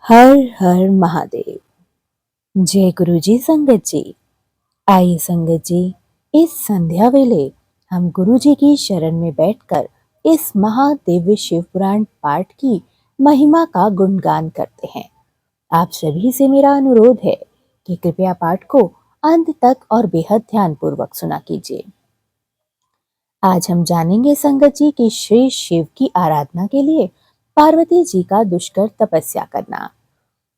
हर हर महादेव। जय गुरु जी संगत जी। आइए संगत जी, इस संध्या वेले हम गुरु जी की शरण में बैठकर इस महादिव्य शिव पुराण पाठ की महिमा का गुणगान करते हैं। आप सभी से मेरा अनुरोध है कि कृपया पाठ को अंत तक और बेहद ध्यान पूर्वक सुना कीजिए। आज हम जानेंगे संगत जी कि श्री शिव की आराधना के लिए पार्वती जी का दुष्कर तपस्या करना।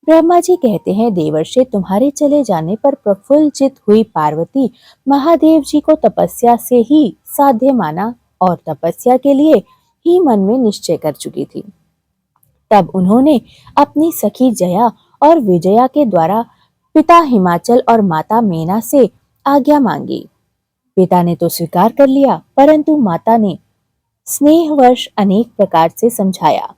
ब्रह्मा जी कहते हैं, देवर्षि तुम्हारे चले जाने पर प्रफुल्लचित हुई पार्वती महादेव जी को तपस्या से ही साध्य माना और तपस्या के लिए ही मन में निश्चय कर चुकी थी। तब उन्होंने अपनी सखी जया और विजया के द्वारा पिता हिमाचल और माता मेना से आज्ञा मांगी। पिता ने तो स्वीकार कर लिया, परंतु माता ने स्नेहवश अनेक प्रकार से समझाया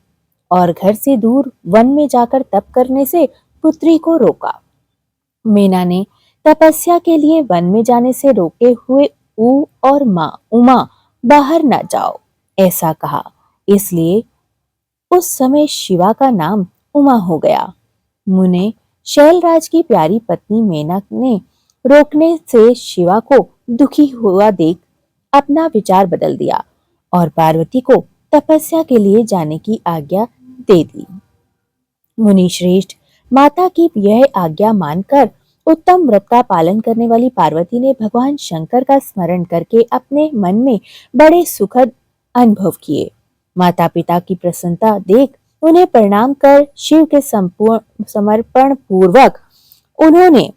और घर से दूर वन में जाकर तप करने से पुत्री को रोका। मीना ने तपस्या के लिए वन में जाने से रोके हुए ऊ और माँ उमा बाहर न जाओ ऐसा कहा। इसलिए उस समय शिवा का नाम उमा हो गया। मुने शैलराज की प्यारी पत्नी मेना ने रोकने से शिवा को दुखी हुआ देख अपना विचार बदल दिया और पार्वती को तपस्या के लिए जाने की आज्ञा दे दी। मुनि श्रेष्ठ माता की यह आज्ञा मानकर उत्तम व्रत का पालन करने वाली पार्वती ने भगवान शंकर का स्मरण करके अपने मन में बड़े सुखद अनुभव किए। माता पिता की प्रसन्नता देख उन्हें प्रणाम कर शिव के संपूर्ण समर्पण पूर्वक उन्होंने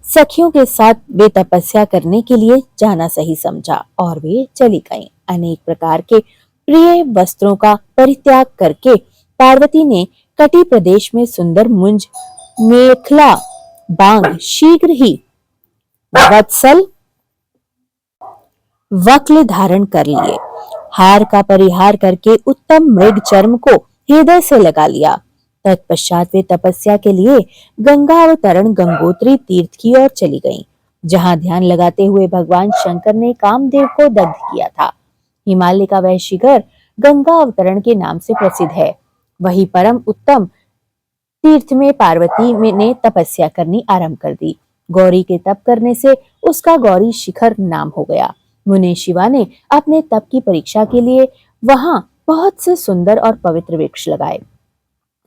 सखियों के साथ वे तपस्या करने के लिए जाना सही समझा और वे चली गईं। अनेक प्रकार के प्रिय वस्त्रों का परित्याग करके पार्वती ने कटी प्रदेश में सुंदर मुंज मेखला बांग शीघ्र ही वत्सल वक्ल धारण कर लिए। हार का परिहार करके उत्तम मृग चर्म को हृदय से लगा लिया। तत्पश्चात वे तपस्या के लिए गंगा अवतरण गंगोत्री तीर्थ की ओर चली गईं, जहां ध्यान लगाते हुए भगवान शंकर ने कामदेव को दग्ध किया था। हिमालय का वह शिखर गंगा अवतरण के नाम से प्रसिद्ध है। वही परम उत्तम तीर्थ में पार्वती ने तपस्या करनी आरंभ कर दी। गौरी के तप करने से उसका गौरी शिखर नाम हो गया। मुने शिवा ने अपने तप की परीक्षा के लिए वहां बहुत से सुंदर और पवित्र वृक्ष लगाए,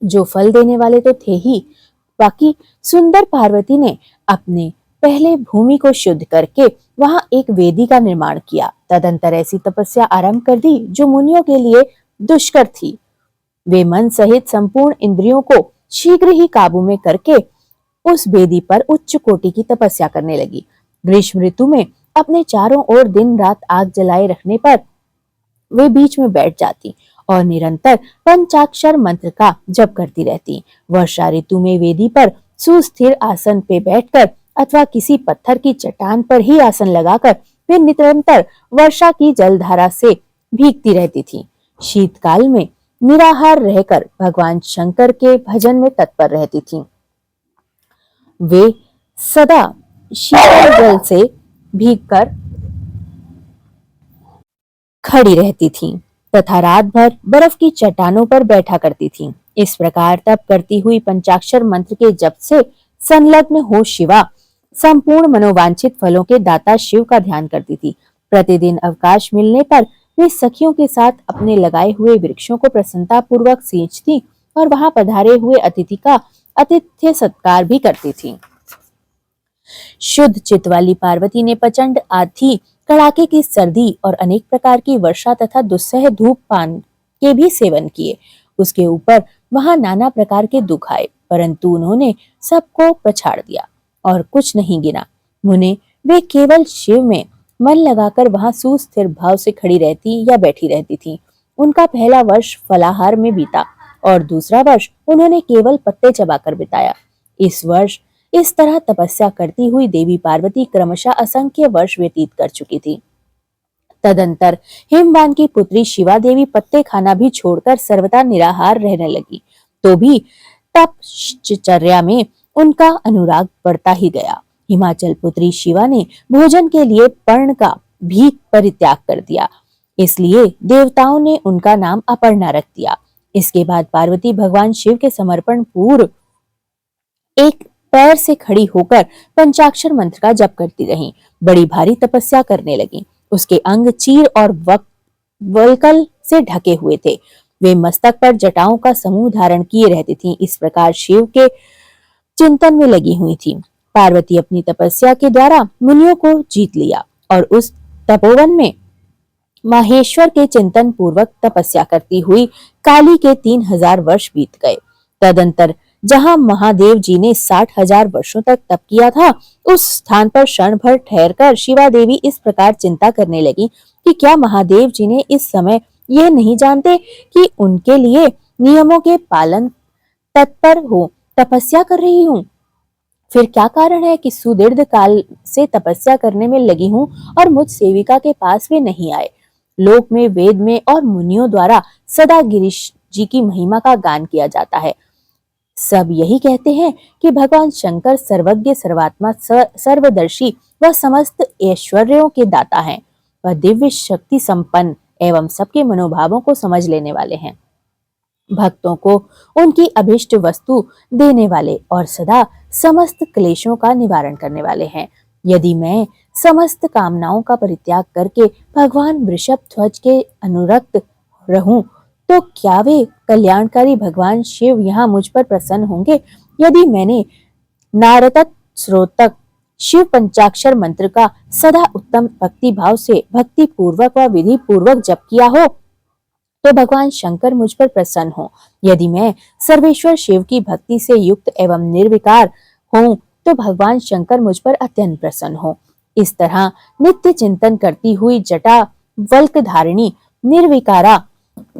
जो फल देने वाले तो थे ही, बाकी सुंदर पार्वती ने अपने पहले भूमि को शुद्ध करके वहां एक वेदी का निर्माण किया। तदंतर ऐसी तपस्या आरंभ कर दी जो मुनियों के लिए दुष्कर थी। वे मन सहित संपूर्ण इंद्रियों को शीघ्र ही काबू में करके उस वेदी पर उच्च कोटि की तपस्या करने लगी। ग्रीष्म ऋतु में अपने चारों ओर दिन रात आग जलाए रखने पर वे बीच में बैठ जाती और निरंतर पंचाक्षर मंत्र का जप करती रहती। वर्षा ऋतु में वेदी पर सुस्थिर आसन पे बैठकर अथवा किसी पत्थर की चट्टान पर ही आसन लगाकर वे निरंतर वर्षा की जलधारा से भीगती रहती थी। शीतकाल में निराहार रहकर भगवान शंकर के भजन में तत्पर रहती थीं। वे सदा शीतल जल से भीगकर खड़ी रहती थीं तथा रात भर बर्फ की चट्टानों पर बैठा करती थीं। इस प्रकार तप करती हुई पंचाक्षर मंत्र के जप से संलग्न हो शिवा संपूर्ण मनोवांछित फलों के दाता शिव का ध्यान करती थी। प्रतिदिन अवकाश मिलने पर वे सखियों के साथ अपने लगाए हुए वृक्षों को प्रसन्नता पूर्वक सींचती और वहां पधारे हुए अतिथि का आतिथ्य सत्कार भी करती थीं। शुद्ध चित्त वाली पार्वती ने प्रचंड आंधी, कड़ाके की सर्दी और अनेक प्रकार की वर्षा तथा दुस्सह धूप पान के भी सेवन किए। उसके ऊपर वहां नाना प्रकार के दुख आए, परंतु उन्होंने सबको पछाड़ दिया और कुछ नहीं गिना। मुने वे केवल शिव में मन लगाकर वहां सुस्थिर भाव से खड़ी रहती या बैठी रहती थीं। उनका पहला वर्ष फलाहार में बीता और दूसरा वर्ष उन्होंने केवल पत्ते चबाकर बिताया। इस वर्ष इस तरह तपस्या करती हुई देवी पार्वती क्रमशः असंख्य वर्ष व्यतीत कर चुकी थी। तदंतर हिमवान की पुत्री शिवा देवी पत्ते खाना भी छोड़कर सर्वदा निराहार रहने लगी, तो भी तपश्चर्या में उनका अनुराग बढ़ता ही गया। हिमाचल पुत्री शिवा ने भोजन के लिए पर्ण का भी परित्याग कर दिया, इसलिए देवताओं ने उनका नाम अपर्णा रख दिया। इसके बाद पार्वती भगवान शिव के समर्पण पूर्व एक पैर से खड़ी होकर पंचाक्षर मंत्र का जप करती रहीं। बड़ी भारी तपस्या करने लगी। उसके अंग चीर और वल्कल से ढके हुए थे। वे मस्तक पर जटाओं का समूह धारण किए रहती थीं। इस प्रकार शिव के चिंतन में लगी हुई थी। पार्वती अपनी तपस्या के द्वारा मुनियों को जीत लिया और उस तपोवन में माहेश्वर के चिंतन पूर्वक तपस्या करती हुई काली के 3000 वर्ष बीत गए। तदंतर जहां महादेव जी ने 60,000 वर्षों तक तप किया था, उस स्थान पर क्षण भर ठहरकर शिवा देवी इस प्रकार चिंता करने लगी कि क्या महादेव जी ने इस समय यह नहीं जानते कि उनके लिए नियमों के पालन तत्पर हो तपस्या कर रही हूँ। फिर क्या कारण है कि सुदीर्घ काल से तपस्या करने में लगी हूँ और मुझ सेविका के पास वे नहीं आए। लोक में, वेद में और मुनियों द्वारा सदा गिरीश जी की महिमा का गान किया जाता है। सब यही कहते हैं कि भगवान शंकर सर्वज्ञ, सर्वात्मा, सर्वदर्शी व समस्त ऐश्वर्यों के दाता हैं। वह दिव्य शक्ति संपन्न एवं सबके मनोभावों को समझ लेने वाले हैं। भक्तों को उनकी अभिष्ट वस्तु देने वाले और सदा समस्त क्लेशों का निवारण करने वाले हैं। यदि मैं समस्त कामनाओं का परित्याग करके भगवान वृषभ ध्वज के अनुरक्त रहूं, तो क्या वे कल्याणकारी भगवान शिव यहाँ मुझ पर प्रसन्न होंगे? यदि मैंने नारद स्रोतक शिव पंचाक्षर मंत्र का सदा उत्तम भक्ति भाव से भक्ति पूर्वक व विधि पूर्वक जप किया हो, तो भगवान शंकर मुझ पर प्रसन्न हो। यदि मैं सर्वेश्वर शिव की भक्ति से युक्त एवं निर्विकार हूँ, तो भगवान शंकर मुझ पर अत्यंत प्रसन्न हो। इस तरह नित्य चिंतन करती हुई जटा वल्क धारिणी निर्विकारा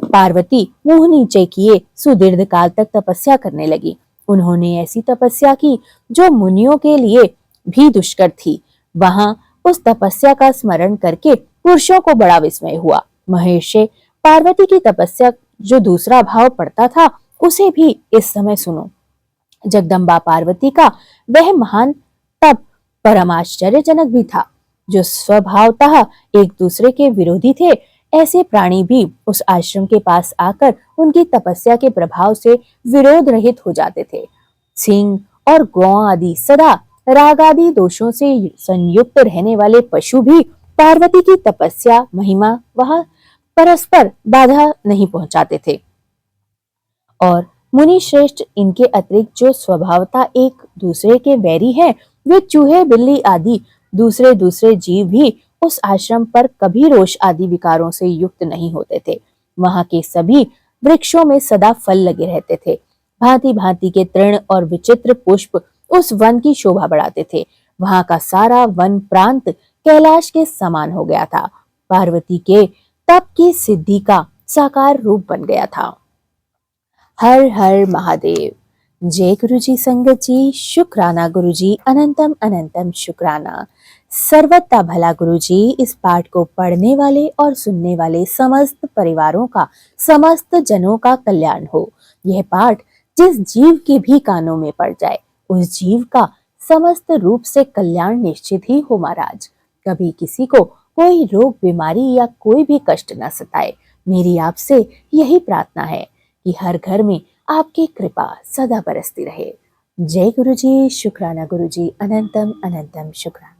पार्वती मुंह नीचे किए सुदीर्घ काल तक तपस्या करने लगी। उन्होंने ऐसी तपस्या की जो मुनियों के लिए भी दुष्कर थी। वहां उस तपस्या का स्मरण करके पुरुषों को बड़ा विस्मय हुआ। महेश, पार्वती की तपस्या जो दूसरा भाव पड़ता था, उसे भी इस समय सुनो। जगदम्बा पार्वती का वह महान तप परम आश्चर्यजनक भी था। जो स्वभावतः एक दूसरे के विरोधी थे, ऐसे प्राणी भी उस आश्रम के पास आकर उनकी तपस्या के प्रभाव से विरोध रहित हो जाते थे। सिंह और गौ आदि सदा राग आदि दोषों से संयुक्त रहने वाले पशु भी पार्वती की तपस्या महिमा वह परस्पर बाधा नहीं पहुंचाते थे। और मुनि श्रेष्ठ इनके अतिरिक्त जो स्वभावता एक दूसरे के वैरी हैं, वे चूहे, बिल्ली आदि दूसरे जीव भी उस आश्रम पर कभी रोष आदि विकारों से युक्त नहीं होते थे। वहां के सभी वृक्षों में सदा फल लगे रहते थे। भांति भांति के तृण और विचित्र पुष्प उस वन की शोभा बढ़ाते थे। वहां का सारा वन प्रांत कैलाश के समान हो गया था। पार्वती के तप की सिद्धि का साकार रूप बन गया था। हर हर महादेव। जय गुरु जी संगत जी। शुक्राना गुरु जी, अनंतम अनंतम शुक्राना। सर्वथा भला गुरु जी। इस पाठ को पढ़ने वाले और सुनने वाले समस्त परिवारों का, समस्त जनों का कल्याण हो। यह पाठ जिस जीव के भी कानों में पड़ जाए, उस जीव का समस्त रूप से कल्याण निश्चित ही हो महाराज। कभी किसी को कोई रोग, बीमारी या कोई भी कष्ट न सताए। मेरी आपसे यही प्रार्थना है कि हर घर में आपकी कृपा सदा बरसती रहे। जय गुरु जी। शुक्राना गुरु जी, अनंतम अनंतम शुक्राना।